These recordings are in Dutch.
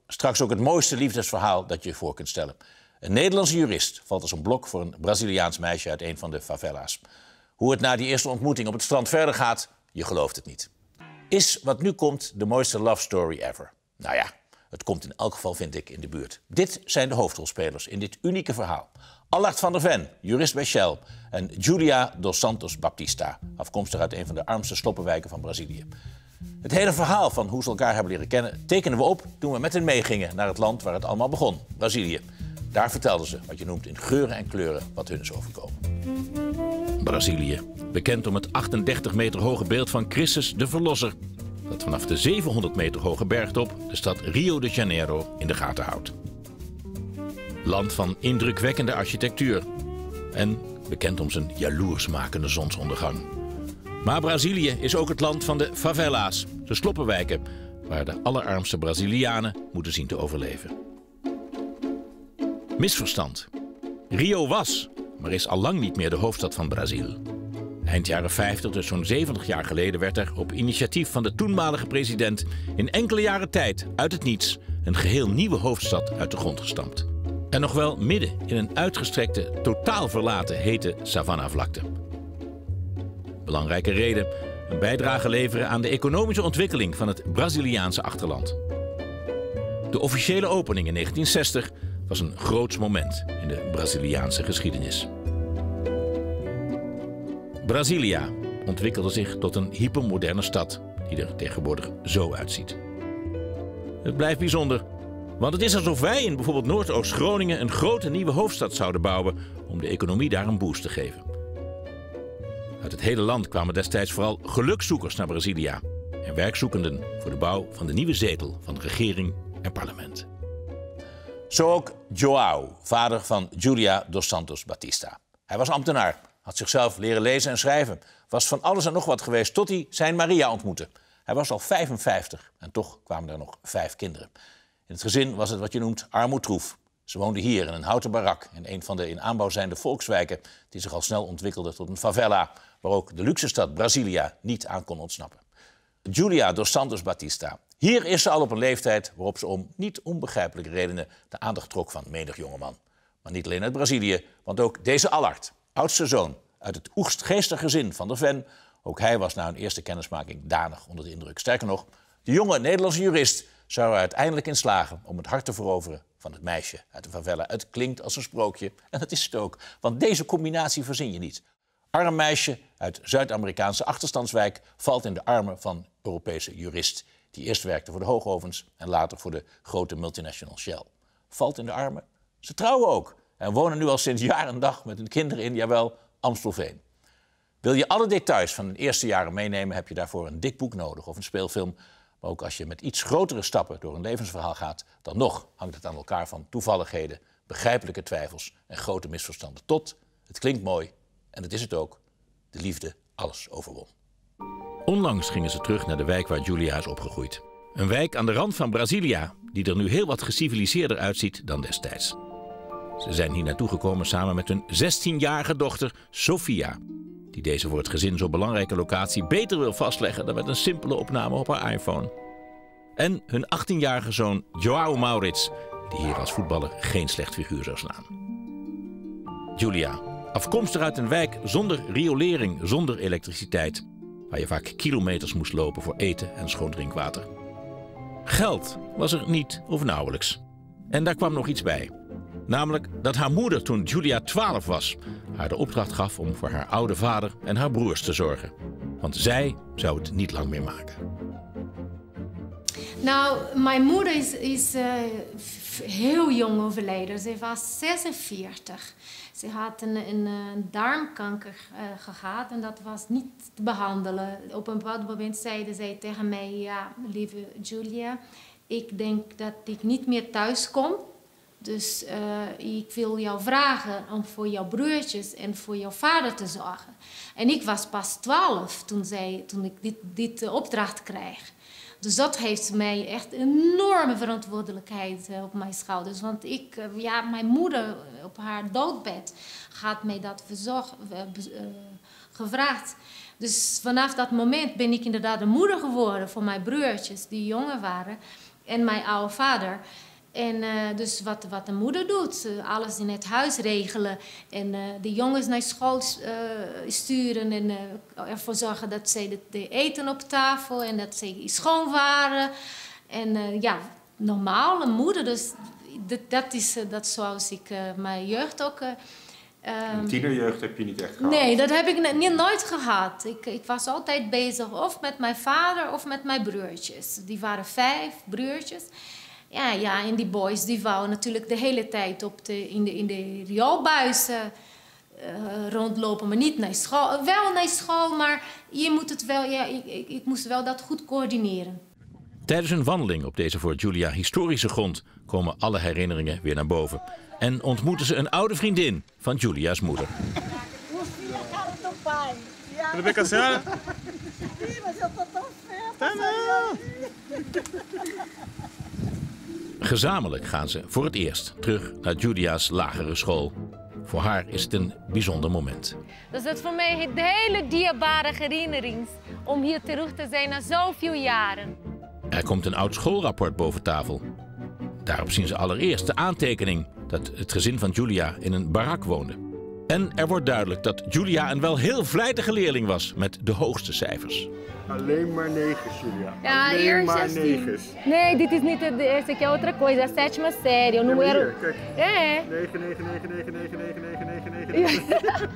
Straks ook het mooiste liefdesverhaal dat je je voor kunt stellen. Een Nederlandse jurist valt als een blok voor een Braziliaans meisje uit een van de favela's. Hoe het na die eerste ontmoeting op het strand verder gaat, je gelooft het niet. Is wat nu komt de mooiste love story ever? Nou ja, het komt in elk geval, vind ik, in de buurt. Dit zijn de hoofdrolspelers in dit unieke verhaal. Allard van der Ven, jurist bij Shell, en Julia dos Santos Baptista, afkomstig uit een van de armste sloppenwijken van Brazilië. Het hele verhaal van hoe ze elkaar hebben leren kennen tekenen we op toen we met hen meegingen naar het land waar het allemaal begon, Brazilië. Daar vertelden ze, wat je noemt in geuren en kleuren, wat hun is overkomen. Brazilië, bekend om het 38 meter hoge beeld van Christus de Verlosser, dat vanaf de 700 meter hoge bergtop de stad Rio de Janeiro in de gaten houdt. Land van indrukwekkende architectuur en bekend om zijn jaloersmakende zonsondergang. Maar Brazilië is ook het land van de favela's, de sloppenwijken, waar de allerarmste Brazilianen moeten zien te overleven. Misverstand. Rio was, maar is al lang niet meer de hoofdstad van Brazil. Eind jaren 50, dus zo'n 70 jaar geleden, werd er op initiatief van de toenmalige president in enkele jaren tijd uit het niets een geheel nieuwe hoofdstad uit de grond gestampt. En nog wel midden in een uitgestrekte, totaal verlaten hete savannavlakte. Belangrijke reden: een bijdrage leveren aan de economische ontwikkeling van het Braziliaanse achterland. De officiële opening in 1960 was een groots moment in de Braziliaanse geschiedenis. Brasilia ontwikkelde zich tot een hypermoderne stad die er tegenwoordig zo uitziet. Het blijft bijzonder, want het is alsof wij in bijvoorbeeld Noordoost-Groningen een grote nieuwe hoofdstad zouden bouwen om de economie daar een boost te geven. Uit het hele land kwamen destijds vooral gelukzoekers naar Brasilia en werkzoekenden voor de bouw van de nieuwe zetel van regering en parlement. Zo ook João, vader van Julia dos Santos Baptista. Hij was ambtenaar, had zichzelf leren lezen en schrijven, was van alles en nog wat geweest tot hij zijn Maria ontmoette. Hij was al 55 en toch kwamen er nog 5 kinderen. In het gezin was het wat je noemt armoedtroef. Ze woonden hier in een houten barak in een van de in aanbouw zijnde volkswijken die zich al snel ontwikkelde tot een favela, waar ook de luxe stad Brasilia niet aan kon ontsnappen. Julia dos Santos Baptista. Hier is ze al op een leeftijd waarop ze om niet onbegrijpelijke redenen de aandacht trok van menig jongeman. Maar niet alleen uit Brazilië, want ook deze Allard, oudste zoon uit het oegstgeestig gezin van der Ven, ook hij was na hun eerste kennismaking danig onder de indruk. Sterker nog, de jonge Nederlandse jurist zou er uiteindelijk in slagen om het hart te veroveren van het meisje uit de favela. Het klinkt als een sprookje en dat is het ook, want deze combinatie verzin je niet. Arm meisje uit Zuid-Amerikaanse achterstandswijk valt in de armen van Europese jurist, die eerst werkte voor de hoogovens en later voor de grote multinational Shell. Valt in de armen. Ze trouwen ook en wonen nu al sinds jaar en dag met hun kinderen in, jawel, Amstelveen. Wil je alle details van hun eerste jaren meenemen, heb je daarvoor een dik boek nodig of een speelfilm. Maar ook als je met iets grotere stappen door een levensverhaal gaat, dan nog hangt het aan elkaar van toevalligheden, begrijpelijke twijfels en grote misverstanden. Tot, het klinkt mooi, en dat is het ook, de liefde alles overwon. Onlangs gingen ze terug naar de wijk waar Julia is opgegroeid. Een wijk aan de rand van Brasilia, die er nu heel wat geciviliseerder uitziet dan destijds. Ze zijn hier naartoe gekomen samen met hun 16-jarige dochter Sofia, die deze voor het gezin zo belangrijke locatie beter wil vastleggen dan met een simpele opname op haar iPhone. En hun 18-jarige zoon João Maurits, die hier als voetballer geen slecht figuur zou slaan. Julia, afkomstig uit een wijk zonder riolering, zonder elektriciteit, waar je vaak kilometers moest lopen voor eten en schoon drinkwater. Geld was er niet of nauwelijks. En daar kwam nog iets bij. Namelijk dat haar moeder, toen Julia 12 was, haar de opdracht gaf om voor haar oude vader en haar broers te zorgen. Want zij zou het niet lang meer maken. Nou, mijn moeder is heel jong overleden. Ze was 46. Ze had een darmkanker gehad en dat was niet te behandelen. Op een bepaald moment zeiden zij tegen mij: ja, lieve Julia, ik denk dat ik niet meer thuis kom. Dus ik wil jou vragen om voor jouw broertjes en voor jouw vader te zorgen. En ik was pas 12 toen ik dit opdracht kreeg. Dus dat heeft mij echt enorme verantwoordelijkheid op mijn schouders. Want mijn moeder op haar doodbed had mij dat gevraagd. Dus vanaf dat moment ben ik inderdaad de moeder geworden voor mijn broertjes die jonger waren. En mijn oude vader. En dus wat de moeder doet, alles in het huis regelen. En de jongens naar school sturen en ervoor zorgen dat ze de eten op tafel en dat ze schoon waren. En normaal, een moeder. Dus dat is zoals ik mijn jeugd ook... tienerjeugd heb je niet echt gehad? Nee, dat heb ik nooit gehad. Ik was altijd bezig of met mijn vader of met mijn broertjes. Die waren 5 broertjes. Ja, en die boys die wouden natuurlijk de hele tijd in de rioolbuizen rondlopen, maar niet naar school. Wel naar school, maar je moet het wel, ik moest wel dat goed coördineren. Tijdens een wandeling op deze voor Julia historische grond komen alle herinneringen weer naar boven. En ontmoeten ze een oude vriendin van Julia's moeder. Gezamenlijk gaan ze voor het eerst terug naar Julia's lagere school. Voor haar is het een bijzonder moment. Dus het is voor mij een hele dierbare herinnering om hier terug te zijn na zoveel jaren. Er komt een oud schoolrapport boven tafel. Daarop zien ze allereerst de aantekening dat het gezin van Julia in een barak woonde. En er wordt duidelijk dat Julia een wel heel vlijtige leerling was met de hoogste cijfers. Alleen maar 9, Julia. Ja, alleen maar 9. Nee, dit is niet esse aqui é outra coisa, a 7ª série. O número... Hier, kijk. É. 9, 9, 9, 9, 9, 9, 9, 9, 9, 9.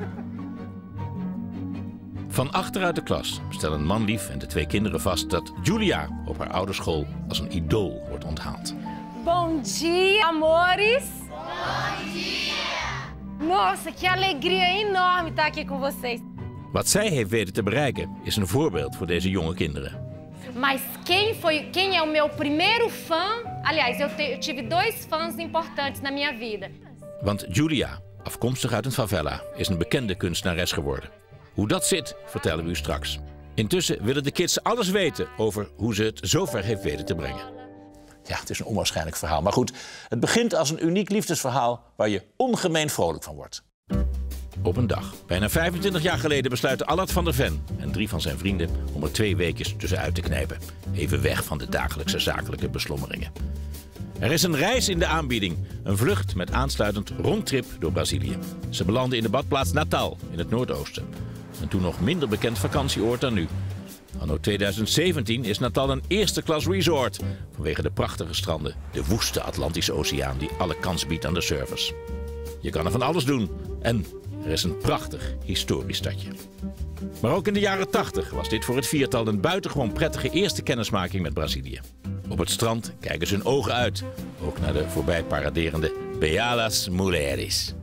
Van achteruit de klas stellen manlief en de 2 kinderen vast dat Julia op haar oude school als een idool wordt onthaald. Bom dia, amores. Bom dia. Nossa, que alegria enorme estar aqui com vocês. Wat zij heeft weten te bereiken is een voorbeeld voor deze jonge kinderen. Mas quem é o meu primeiro fã? Aliás, eu tive 2 fãs importantes na minha vida. Want Julia, afkomstig uit een favela, is een bekende kunstenares geworden. Hoe dat zit, vertellen we u straks. Intussen willen de kids alles weten over hoe ze het zover heeft weten te brengen. Ja, het is een onwaarschijnlijk verhaal. Maar goed, het begint als een uniek liefdesverhaal waar je ongemeen vrolijk van wordt. Op een dag, bijna 25 jaar geleden, besluiten Allard van der Ven en 3 van zijn vrienden om er 2 weekjes tussenuit te knijpen. Even weg van de dagelijkse zakelijke beslommeringen. Er is een reis in de aanbieding. Een vlucht met aansluitend rondtrip door Brazilië. Ze belanden in de badplaats Natal in het Noordoosten. Een toen nog minder bekend vakantieoord dan nu. Anno 2017 is Natal een eerste klas resort. Vanwege de prachtige stranden, de woeste Atlantische Oceaan die alle kans biedt aan de surfers. Je kan er van alles doen. En er is een prachtig historisch stadje. Maar ook in de jaren 80 was dit voor het viertal een buitengewoon prettige eerste kennismaking met Brazilië. Op het strand kijken ze hun ogen uit. Ook naar de voorbij paraderende Bealas Mulheres.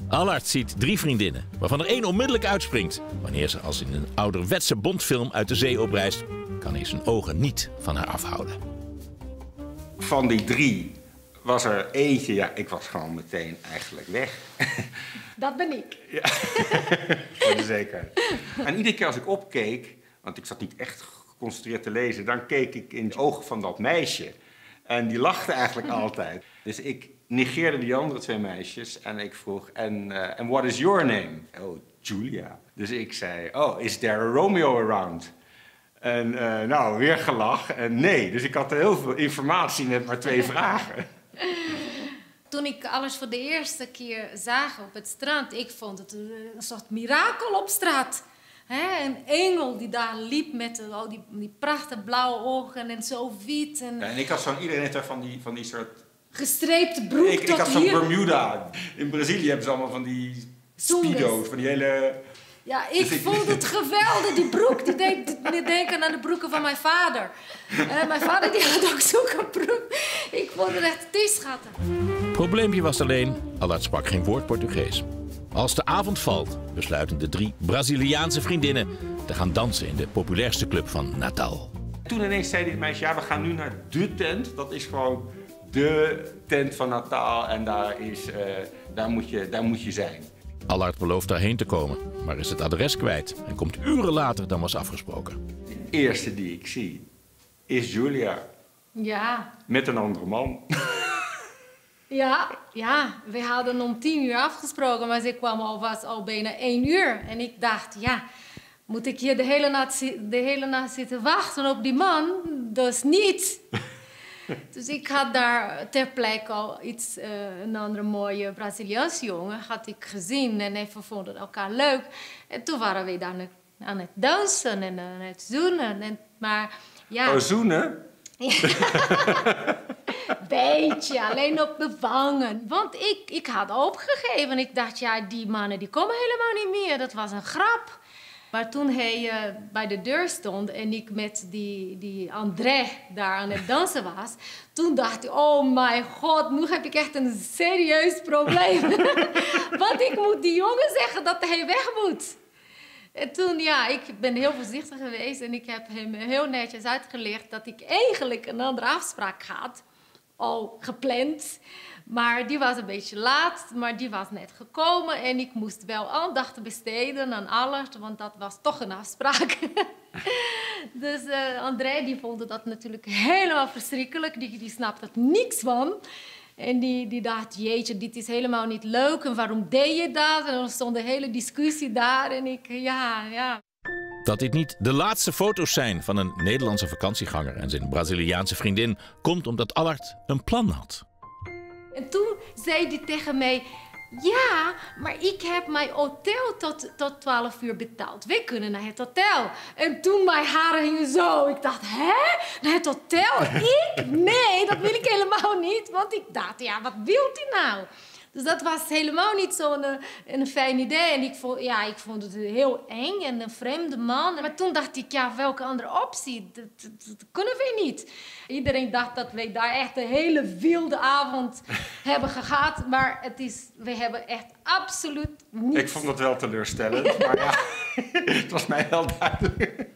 Allard ziet 3 vriendinnen, waarvan er 1 onmiddellijk uitspringt. Wanneer ze als in een ouderwetse Bondfilm uit de zee oprijst, kan hij zijn ogen niet van haar afhouden. Van die 3 was er eentje, ja, ik was gewoon meteen eigenlijk weg. Dat ben ik. Ja, voor de zekerheid. En iedere keer als ik opkeek, want ik zat niet echt geconcentreerd te lezen, dan keek ik in de ogen van dat meisje. En die lachte eigenlijk altijd. Dus ik negeerde die andere 2 meisjes en ik vroeg, and what is your name? Oh, Julia. Dus ik zei, oh, is there a Romeo around? En nou, weer gelach en nee. Dus ik had heel veel informatie met maar 2 vragen. Toen ik alles voor de eerste keer zag op het strand, ik vond het een soort mirakel op straat. Een engel die daar liep met al die prachtige blauwe ogen en zo wit. En, ja, en ik had iedereen heeft daar van die soort... gestreepte broek tot hier. Ik had zo'n Bermuda. In Brazilië hebben ze allemaal van die speedo's, van die hele... Ja, ik vond het geweldig. Die broek, die deed me denken aan de broeken van mijn vader. Mijn vader die had ook zo'n broek. Ik vond het echt te schattig. Probleempje was alleen, Allard sprak geen woord Portugees. Als de avond valt, besluiten de 3 Braziliaanse vriendinnen te gaan dansen in de populairste club van Natal. Toen ineens zei dit meisje, ja, we gaan nu naar de tent. Dat is gewoon de tent van Natal en daar moet je zijn. Allard belooft daarheen te komen, maar is het adres kwijt en komt uren later dan was afgesproken. De eerste die ik zie is Julia. Ja. Met een andere man. Ja, we hadden om 10 uur afgesproken, maar ze kwam al bijna 1 uur. En ik dacht, ja, moet ik hier de hele nacht zitten wachten op die man? Dus niet. Dus ik had daar ter plekke al een andere mooie Braziliaanse jongen had ik gezien. En we vonden elkaar leuk. En toen waren we dan aan het dansen en aan het zoenen. Maar ja... Oh, zoenen? Beetje, alleen op de wangen. Want ik had opgegeven. Ik dacht, ja, die mannen die komen helemaal niet meer. Dat was een grap. Maar toen hij bij de deur stond en ik met die André daar aan het dansen was... toen dacht ik, oh mijn god, nu heb ik echt een serieus probleem. Want ik moet die jongen zeggen dat hij weg moet. En toen, ja, ik ben heel voorzichtig geweest en ik heb hem heel netjes uitgelegd dat ik eigenlijk een andere afspraak had. Al gepland. Maar die was een beetje laat, maar die was net gekomen. En ik moest wel aandacht besteden aan Allard, want dat was toch een afspraak. Dus André die vond dat natuurlijk helemaal verschrikkelijk. Die snapte er niks van. En die dacht, jeetje, dit is helemaal niet leuk. En waarom deed je dat? En er stond een hele discussie daar. En ik, ja. Dat dit niet de laatste foto's zijn van een Nederlandse vakantieganger en zijn Braziliaanse vriendin, komt omdat Allard een plan had. En toen zei hij tegen mij, ja, maar ik heb mijn hotel tot 12 uur betaald. We kunnen naar het hotel. En toen mijn haren hingen zo. Ik dacht, hè? Naar het hotel? Ik? Nee, dat wil ik helemaal niet. Want ik dacht, ja, wat wil hij nou? Dus dat was helemaal niet zo'n een fijn idee. En ik vond het heel eng en een vreemde man. Maar toen dacht ik, ja, welke andere optie? Dat kunnen we niet. Iedereen dacht dat we daar echt een hele wilde avond hebben gehad. Maar we hebben echt absoluut niet. Ik vond dat wel teleurstellend, maar ja, het was mij wel duidelijk.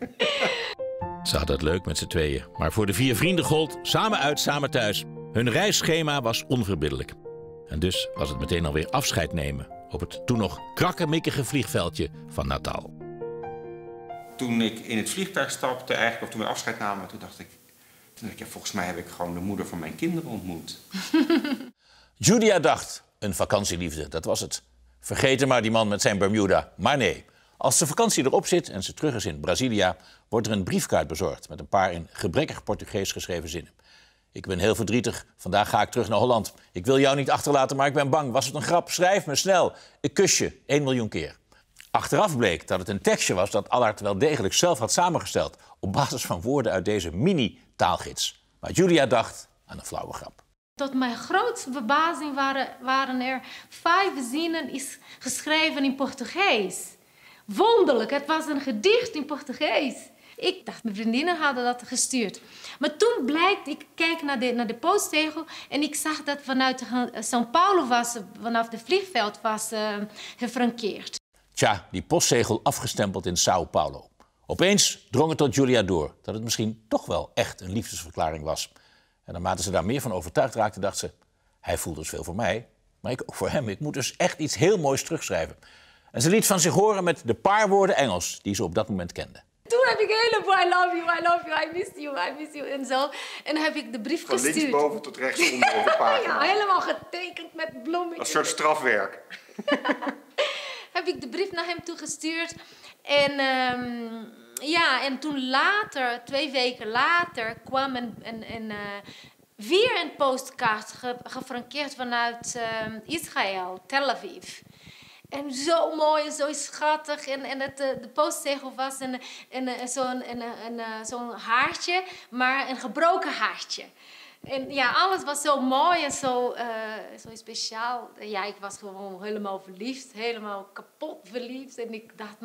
Ze hadden het leuk met z'n tweeën. Maar voor de 4 vrienden gold samen uit, samen thuis. Hun reisschema was onverbiddelijk. En dus was het meteen alweer afscheid nemen op het toen nog krakkemikkige vliegveldje van Natal. Toen ik in het vliegtuig stapte, eigenlijk, of toen we afscheid namen, toen dacht ik, ja, volgens mij heb ik gewoon de moeder van mijn kinderen ontmoet. Julia dacht, een vakantieliefde, dat was het. Vergeten maar die man met zijn Bermuda. Maar nee, als de vakantie erop zit en ze terug is in Brasilia, wordt er een briefkaart bezorgd met een paar in gebrekkig Portugees geschreven zinnen. Ik ben heel verdrietig. Vandaag ga ik terug naar Holland. Ik wil jou niet achterlaten, maar ik ben bang. Was het een grap? Schrijf me snel. Ik kus je 1 miljoen keer. Achteraf bleek dat het een tekstje was dat Allard wel degelijk zelf had samengesteld op basis van woorden uit deze mini-taalgids. Maar Julia dacht aan een flauwe grap. Tot mijn grootste verbazing waren er 5 zinnen geschreven in Portugees. Wonderlijk, het was een gedicht in Portugees. Ik dacht, mijn vriendinnen hadden dat gestuurd. Maar toen blijkt, ik kijk naar de postzegel en ik zag dat vanuit São Paulo vanaf het vliegveld was gefrankeerd. Tja, die postzegel afgestempeld in São Paulo. Opeens drong het tot Julia door dat het misschien toch wel echt een liefdesverklaring was. En naarmate ze daar meer van overtuigd raakte, dacht ze, hij voelt dus veel voor mij, maar ik ook voor hem. Ik moet dus echt iets heel moois terugschrijven. En ze liet van zich horen met de paar woorden Engels die ze op dat moment kende. Toen heb ik helemaal I love you, I miss you en zo. En dan heb ik de brief gestuurd. Van linksboven tot rechtsonder op de pagina. Ja, helemaal getekend met bloemetjes. Een soort strafwerk. Heb ik de brief naar hem toegestuurd. En en toen later, 2 weken later, kwam weer een postkaart gefrankeerd vanuit Israël, Tel Aviv. En zo mooi en zo schattig. En de postzegel was zo'n haartje, maar een gebroken haartje. En ja, alles was zo mooi en zo speciaal. Ja, ik was gewoon helemaal verliefd, helemaal kapot verliefd. En ik dacht,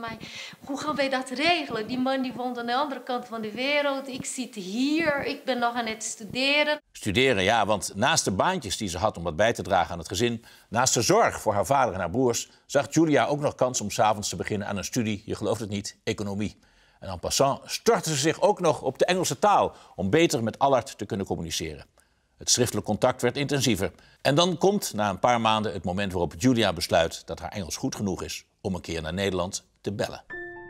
hoe gaan wij dat regelen? Die man die woont aan de andere kant van de wereld. Ik zit hier, ik ben nog aan het studeren. Studeren, ja, want naast de baantjes die ze had om wat bij te dragen aan het gezin, naast de zorg voor haar vader en haar broers, zag Julia ook nog kans om 's avonds te beginnen aan een studie, je gelooft het niet, economie. En en passant stortte ze zich ook nog op de Engelse taal om beter met Allard te kunnen communiceren. Het schriftelijk contact werd intensiever. En dan komt na een paar maanden het moment waarop Julia besluit dat haar Engels goed genoeg is om een keer naar Nederland te bellen.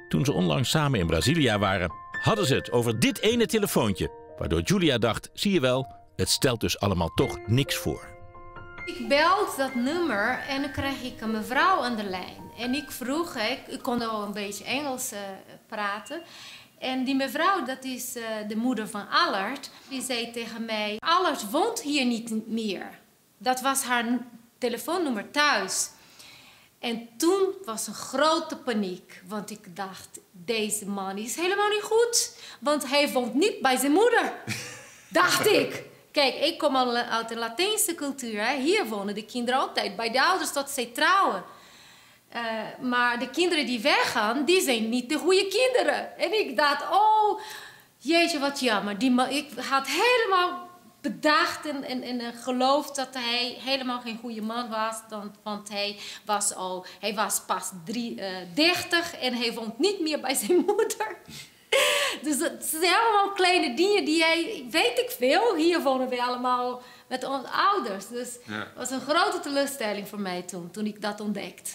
Toen ze onlangs samen in Brazilië waren, hadden ze het over dit ene telefoontje. Waardoor Julia dacht, zie je wel, het stelt dus allemaal toch niks voor. Ik belde dat nummer en dan kreeg ik een mevrouw aan de lijn. En ik vroeg, ik kon al een beetje Engels praten. En die mevrouw, dat is de moeder van Allard, die zei tegen mij, Allard woont hier niet meer. Dat was haar telefoonnummer thuis. En toen was een grote paniek, want ik dacht, deze man is helemaal niet goed. Want hij woont niet bij zijn moeder, dacht ik. Kijk, ik kom al uit de Latijnse cultuur. Hè. Hier wonen de kinderen altijd bij de ouders tot zij trouwen. Maar de kinderen die weggaan, die zijn niet de goede kinderen. En ik dacht, oh, jeetje, wat jammer. Ik had helemaal bedacht en geloofd dat hij helemaal geen goede man was. Want hij was pas 30 en hij woont niet meer bij zijn moeder. Dus het zijn allemaal kleine dingen die weet ik veel. Hier wonen we allemaal met onze ouders. Dus het was een grote teleurstelling voor mij toen ik dat ontdekte.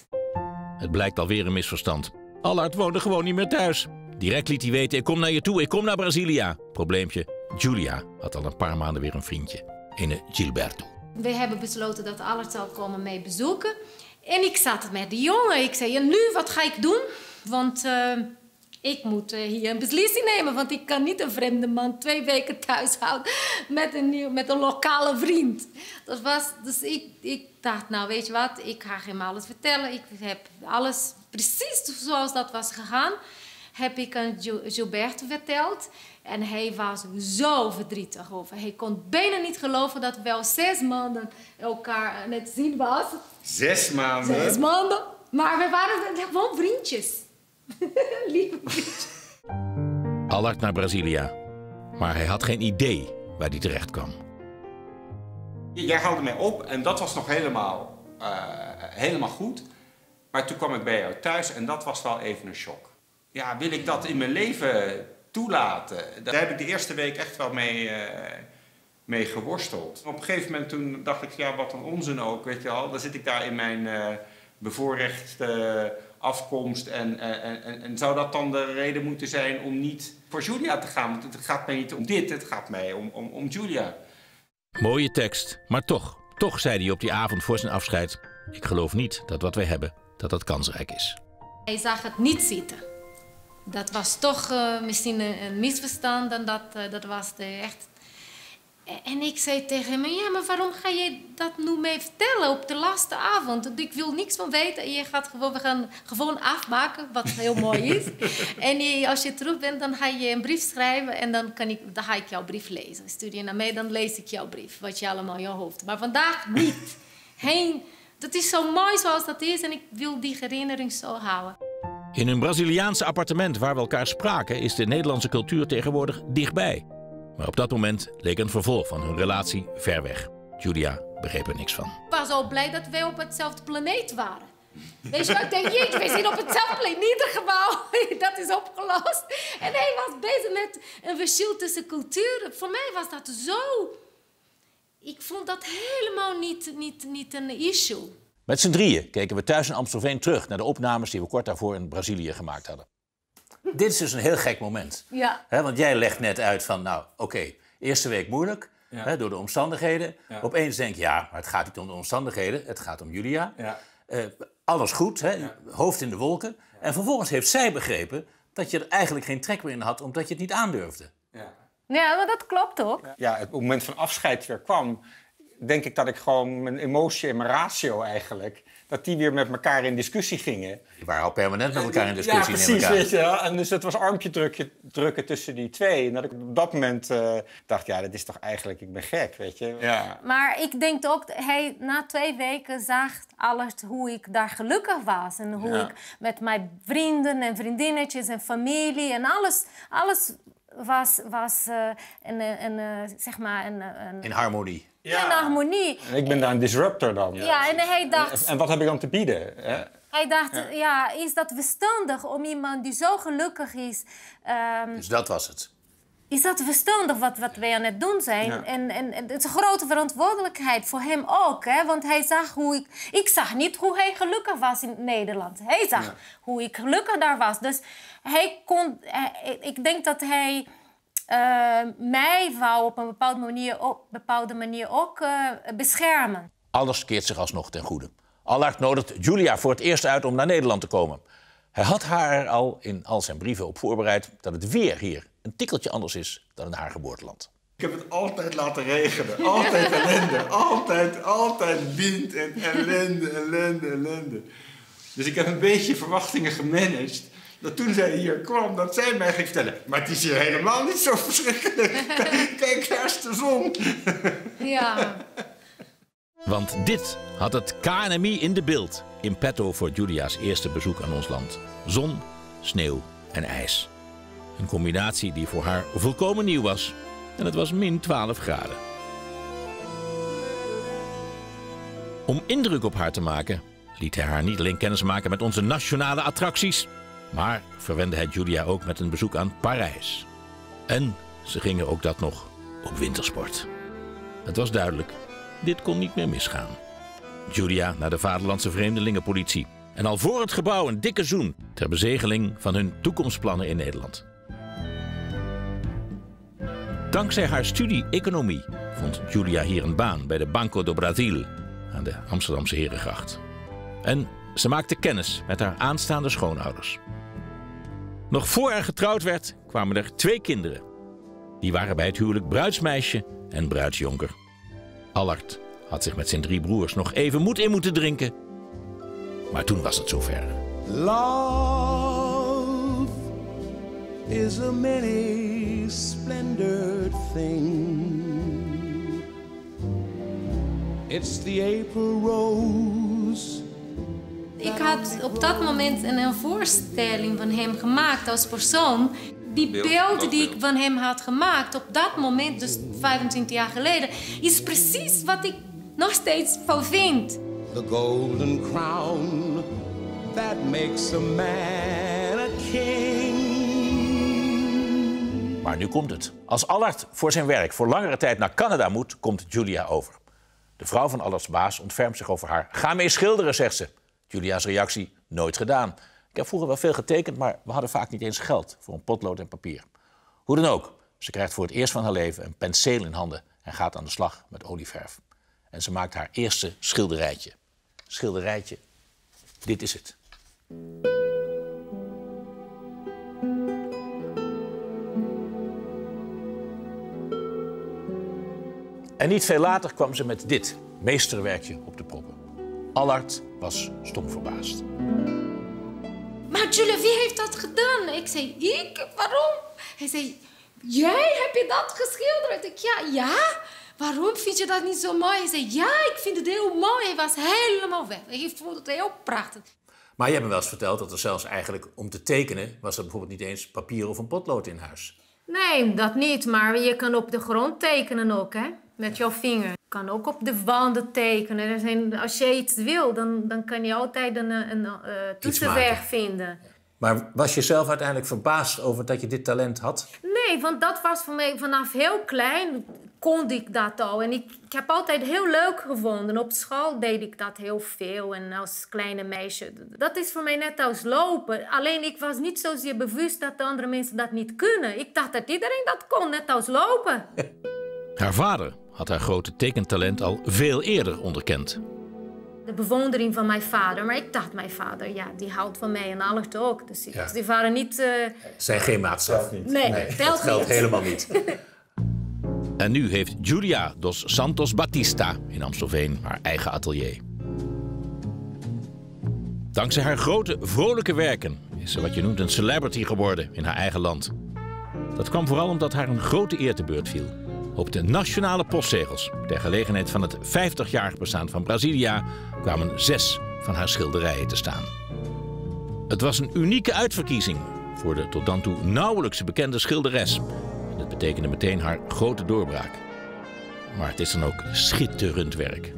Het blijkt alweer een misverstand. Allard woonde gewoon niet meer thuis. Direct liet hij weten, ik kom naar je toe, ik kom naar Brazilië. Probleempje, Julia had al een paar maanden weer een vriendje. Ene Gilberto. We hebben besloten dat Allard zou komen mee bezoeken. En ik zat met de jongen. Ik zei, en nu, wat ga ik doen? Want ik moet hier een beslissing nemen. Want ik kan niet een vreemde man 2 weken thuis houden met een lokale vriend. Dus ik dacht, nou weet je wat, ik ga hem alles vertellen. Ik heb alles precies zoals dat was gegaan. Heb ik aan Gilberto verteld. En hij was zo verdrietig over. Hij kon bijna niet geloven dat we al 6 maanden elkaar aan het zien was. 6 maanden? 6 maanden. Maar we waren gewoon vriendjes. Lieve vriendjes. Allard naar Brazilië. Maar hij had geen idee waar hij terecht kwam. Jij haalde mij op en dat was nog helemaal goed. Maar toen kwam ik bij jou thuis en dat was wel even een shock. Ja, wil ik dat in mijn leven toelaten? Daar heb ik de eerste week echt wel mee geworsteld. Op een gegeven moment toen dacht ik, ja, wat een onzin ook, weet je wel. Dan zit ik daar in mijn bevoorrechte afkomst. En zou dat dan de reden moeten zijn om niet voor Julia te gaan? Want het gaat mij niet om dit, het gaat mij om Julia. Mooie tekst, maar toch zei hij op die avond voor zijn afscheid, ik geloof niet dat wat wij hebben, dat kansrijk is. Hij zag het niet zitten. Dat was toch misschien een misverstand en dat was echt. En ik zei tegen hem, ja, maar waarom ga je dat nu mee vertellen op de laatste avond? Ik wil niks van weten. We gaan gewoon afmaken, wat heel mooi is. En als je terug bent, dan ga je een brief schrijven en dan ga ik jouw brief lezen. Stuur je naar mij, dan lees ik jouw brief, wat je allemaal in je hoofd. Maar vandaag niet. Dat is zo mooi zoals dat is en ik wil die herinnering zo houden. In een Braziliaanse appartement waar we elkaar spraken is de Nederlandse cultuur tegenwoordig dichtbij. Maar op dat moment leek een vervolg van hun relatie ver weg. Julia begreep er niks van. Ik was al blij dat wij op hetzelfde planeet waren. Weet je wat, ik denk, jeetje, wij zijn op hetzelfde planeet. In ieder geval, dat is opgelost. En hij was bezig met een verschil tussen culturen. Voor mij was dat zo. Ik vond dat helemaal niet een issue. Met z'n drieën keken we thuis in Amstelveen terug naar de opnames die we kort daarvoor in Brazilië gemaakt hadden. Dit is dus een heel gek moment. Ja. Want jij legt net uit van, nou oké, eerste week moeilijk, door de omstandigheden. Ja. Opeens denk je, ja, maar het gaat niet om de omstandigheden, het gaat om Julia. Ja. Alles goed, hoofd in de wolken. Ja. En vervolgens heeft zij begrepen dat je er eigenlijk geen trek meer in had, omdat je het niet aandurfde. Ja, maar dat klopt ook. Ja, het moment van afscheid weer kwam, denk ik dat ik gewoon mijn emotie en mijn ratio eigenlijk, dat die weer met elkaar in discussie gingen. Die waren al permanent met elkaar in discussie. Ja, precies, weet je wel. En dus het was armpje drukken tussen die twee. En dat ik op dat moment dacht, ja, dat is toch eigenlijk, ik ben gek, weet je. Ja. Maar ik denk ook, hij na 2 weken zag alles hoe ik daar gelukkig was. En hoe ik met mijn vrienden en vriendinnetjes en familie en alles was zeg maar in harmonie. Ja, in harmonie. En ik ben daar een disruptor dan. Ja, en hij dacht... En wat heb ik dan te bieden? Hè? Hij dacht, is dat verstandig om iemand die zo gelukkig is... Dus dat was het? is dat verstandig wat wij aan het doen zijn? Ja. En het is een grote verantwoordelijkheid voor hem ook. Hè? Want hij zag hoe ik zag niet hoe hij gelukkig was in Nederland. Hij zag hoe ik gelukkig daar was. Dus hij kon... ik denk dat hij mij wou op een bepaalde manier ook beschermen. Alles keert zich alsnog ten goede. Allard nodigt Julia voor het eerst uit om naar Nederland te komen. Hij had haar er al in al zijn brieven op voorbereid dat het weer hier een tikkeltje anders is dan in haar geboorteland. Ik heb het altijd laten regenen. Altijd ellende. Altijd wind en ellende. Dus ik heb een beetje verwachtingen gemanaged. Dat toen zij hier kwam, dat zij mij ging vertellen... maar het is hier helemaal niet zo verschrikkelijk. Kijk, daar is de zon. Ja. Want dit had het KNMI in de beeld in petto voor Julia's eerste bezoek aan ons land. Zon, sneeuw en ijs. Een combinatie die voor haar volkomen nieuw was. En het was min 12 graden. Om indruk op haar te maken, liet hij haar niet alleen kennismaken met onze nationale attracties, maar verwende hij Julia ook met een bezoek aan Parijs. En ze gingen ook dat nog op wintersport. Het was duidelijk, dit kon niet meer misgaan. Julia naar de Vaderlandse Vreemdelingenpolitie. En al voor het gebouw een dikke zoen ter bezegeling van hun toekomstplannen in Nederland. Dankzij haar studie economie vond Julia hier een baan bij de Banco do Brasil aan de Amsterdamse Herengracht. En ze maakte kennis met haar aanstaande schoonouders. Nog voor er getrouwd werd, kwamen er 2 kinderen. Die waren bij het huwelijk bruidsmeisje en bruidsjonker. Allard had zich met zijn 3 broers nog even moed in moeten drinken. Maar toen was het zover. Love is a many splendored thing. It's the April rose. Ik had op dat moment een voorstelling van hem gemaakt als persoon. Die beelden die ik van hem had gemaakt op dat moment, dus 25 jaar geleden, is precies wat ik nog steeds van vind. The golden crown that makes a man a king. Maar nu komt het. Als Allard voor zijn werk voor langere tijd naar Canada moet, komt Julia over. De vrouw van Allards baas ontfermt zich over haar. Ga mee schilderen, zegt ze. Julia's reactie, nooit gedaan. Ik heb vroeger wel veel getekend, maar we hadden vaak niet eens geld voor een potlood en papier. Hoe dan ook, ze krijgt voor het eerst van haar leven een penseel in handen en gaat aan de slag met olieverf. En ze maakt haar eerste schilderijtje. Schilderijtje, dit is het. En niet veel later kwam ze met dit meesterwerkje op de proppen. Allard was stom verbaasd. Maar Julia, wie heeft dat gedaan? Ik zei, ik? Waarom? Hij zei, jij heb je dat geschilderd? Ik, ja. Waarom vind je dat niet zo mooi? Hij zei, ja, ik vind het heel mooi. Hij was helemaal weg. Ik vond het heel prachtig. Maar je hebt me wel eens verteld dat er zelfs eigenlijk om te tekenen was er bijvoorbeeld niet eens papier of een potlood in huis. Nee, dat niet. Maar je kan op de grond tekenen ook, hè? Met jouw vinger. Je kan ook op de wanden tekenen. Als je iets wil, dan kan je altijd een tussenweg vinden. Maar was je zelf uiteindelijk verbaasd over dat je dit talent had? Nee, want dat was voor mij vanaf heel klein kon ik dat al. En ik heb altijd heel leuk gevonden. Op school deed ik dat heel veel. En als kleine meisje. Dat is voor mij net als lopen. Alleen ik was niet zozeer bewust dat de andere mensen dat niet kunnen. Ik dacht dat iedereen dat kon, net als lopen. Haar vader had haar grote tekentalent al veel eerder onderkend. De bewondering van mijn vader. Maar ik dacht, mijn vader, ja, die houdt van mij en Allard ook. Dus die waren niet... Zijn geen maatstaf. Nee, dat geldt helemaal niet. En nu heeft Julia dos Santos Batista in Amstelveen haar eigen atelier. Dankzij haar grote, vrolijke werken is ze wat je noemt een celebrity geworden in haar eigen land. Dat kwam vooral omdat haar een grote eer te beurt viel. Op de nationale postzegels, ter gelegenheid van het 50-jarig bestaan van Brasilia, kwamen 6 van haar schilderijen te staan. Het was een unieke uitverkiezing voor de tot dan toe nauwelijks bekende schilderes. En dat betekende meteen haar grote doorbraak. Maar het is dan ook schitterend werk.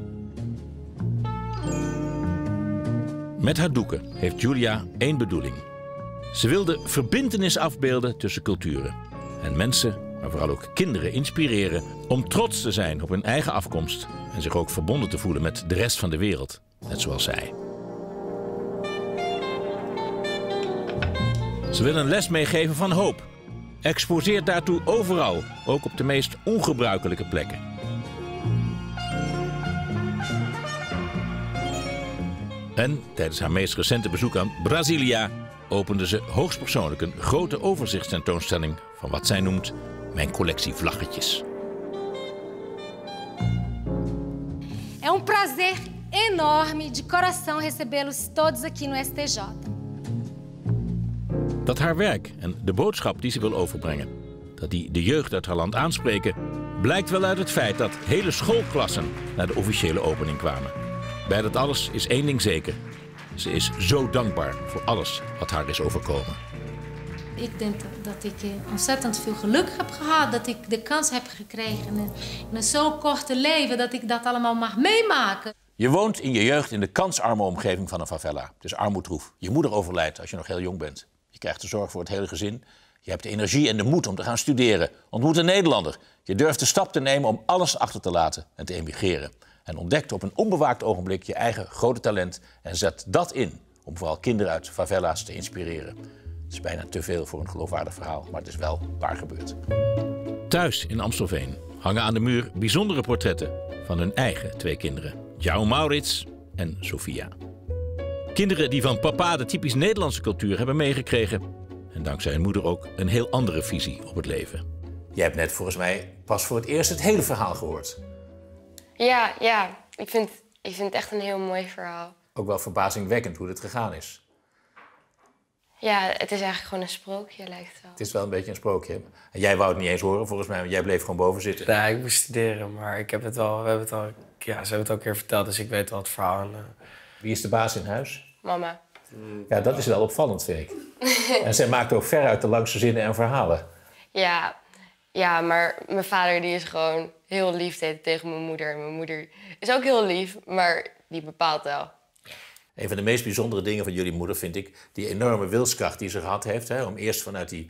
Met haar doeken heeft Julia 1 bedoeling. Ze wilde verbintenis afbeelden tussen culturen en mensen maar vooral ook kinderen inspireren om trots te zijn op hun eigen afkomst en zich ook verbonden te voelen met de rest van de wereld, net zoals zij. Ze willen een les meegeven van hoop. Exposeert daartoe overal, ook op de meest ongebruikelijke plekken. En tijdens haar meest recente bezoek aan Brasilia opende ze hoogstpersoonlijk een grote overzichtstentoonstelling van wat zij noemt mijn collectie vlaggetjes. É prazer enorme de coração recebê-los todos aqui no STJ. Dat haar werk en de boodschap die ze wil overbrengen, dat die de jeugd uit haar land aanspreken, blijkt wel uit het feit dat hele schoolklassen naar de officiële opening kwamen. Bij dat alles is één ding zeker. Ze is zo dankbaar voor alles wat haar is overkomen. Ik denk dat ik ontzettend veel geluk heb gehad. Dat ik de kans heb gekregen in een zo korte leven dat ik dat allemaal mag meemaken. Je woont in je jeugd in de kansarme omgeving van een favela. Het is armoedroef. Je moeder overlijdt als je nog heel jong bent. Je krijgt de zorg voor het hele gezin. Je hebt de energie en de moed om te gaan studeren. Ontmoet een Nederlander. Je durft de stap te nemen om alles achter te laten en te emigreren. En ontdekt op een onbewaakt ogenblik je eigen grote talent en zet dat in om vooral kinderen uit favela's te inspireren. Het is bijna te veel voor een geloofwaardig verhaal, maar het is wel waar gebeurd. Thuis in Amstelveen hangen aan de muur bijzondere portretten van hun eigen twee kinderen, João Maurits en Sofia. Kinderen die van papa de typisch Nederlandse cultuur hebben meegekregen en dankzij hun moeder ook een heel andere visie op het leven. Jij hebt net volgens mij pas voor het eerst het hele verhaal gehoord. Ja. Ik vind het echt een heel mooi verhaal. Ook wel verbazingwekkend hoe het gegaan is. Ja, het is eigenlijk gewoon een sprookje, lijkt het wel. Het is wel een beetje een sprookje. En jij wou het niet eens horen, volgens mij, want jij bleef gewoon boven zitten. Ja, ik moest studeren, maar ze hebben het al een keer verteld, dus ik weet wel het verhaal. En, Wie is de baas in huis? Mama. Ja, dat is wel opvallend, vind ik. En zij maakt ook veruit de langste zinnen en verhalen. Ja, maar mijn vader die is gewoon heel lief tegen mijn moeder. En mijn moeder is ook heel lief, maar die bepaalt wel. Een van de meest bijzondere dingen van jullie moeder vind ik die enorme wilskracht die ze gehad heeft. Hè, om eerst vanuit die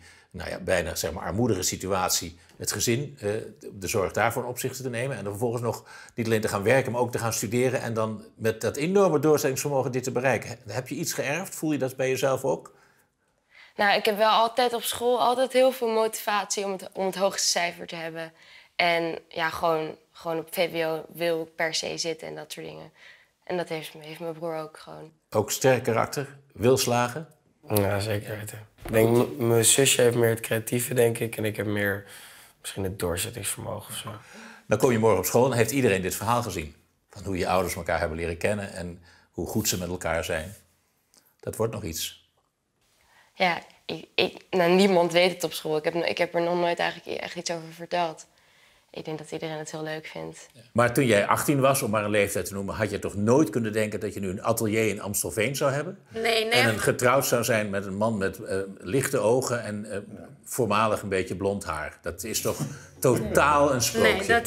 bijna zeg maar, armoedige situatie het gezin, de zorg daarvoor op zich te nemen. En dan vervolgens nog niet alleen te gaan werken, maar ook te gaan studeren. En dan met dat enorme doorzettingsvermogen dit te bereiken. Heb je iets geërfd? Voel je dat bij jezelf ook? Nou, ik heb wel altijd op school heel veel motivatie om het hoogste cijfer te hebben. En ja, gewoon op VWO wil ik per se zitten en dat soort dingen. En dat heeft mijn broer ook gewoon. Ook sterk karakter? Wilslagen? Ja, zeker weten. Ik denk, mijn zusje heeft meer het creatieve, denk ik. En ik heb meer misschien het doorzettingsvermogen of zo. Dan kom je morgen op school en heeft iedereen dit verhaal gezien. Van hoe je ouders elkaar hebben leren kennen en hoe goed ze met elkaar zijn. Dat wordt nog iets. Ja, niemand weet het op school. Ik heb er nog nooit eigenlijk echt iets over verteld. Ik denk dat iedereen het heel leuk vindt. Ja. Maar toen jij 18 was, om maar een leeftijd te noemen, had je toch nooit kunnen denken dat je nu een atelier in Amstelveen zou hebben? Nee. En getrouwd zou zijn met een man met lichte ogen en voormalig een beetje blond haar. Dat is toch totaal een sprookje?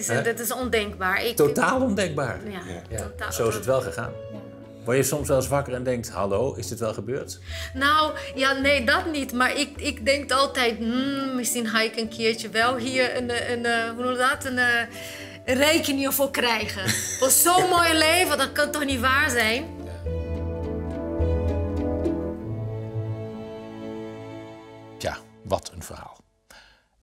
Nee, dat is ondenkbaar. Totaal ondenkbaar? Ja. Totaal. Zo is het wel gegaan. Ja. Word je soms wel eens wakker en denkt, hallo, is dit wel gebeurd? Nou, ja, nee, dat niet. Maar ik denk altijd, misschien ga ik een keertje wel hier een rekening voor krijgen. Voor zo'n mooi leven, dat kan toch niet waar zijn? Ja, wat een verhaal.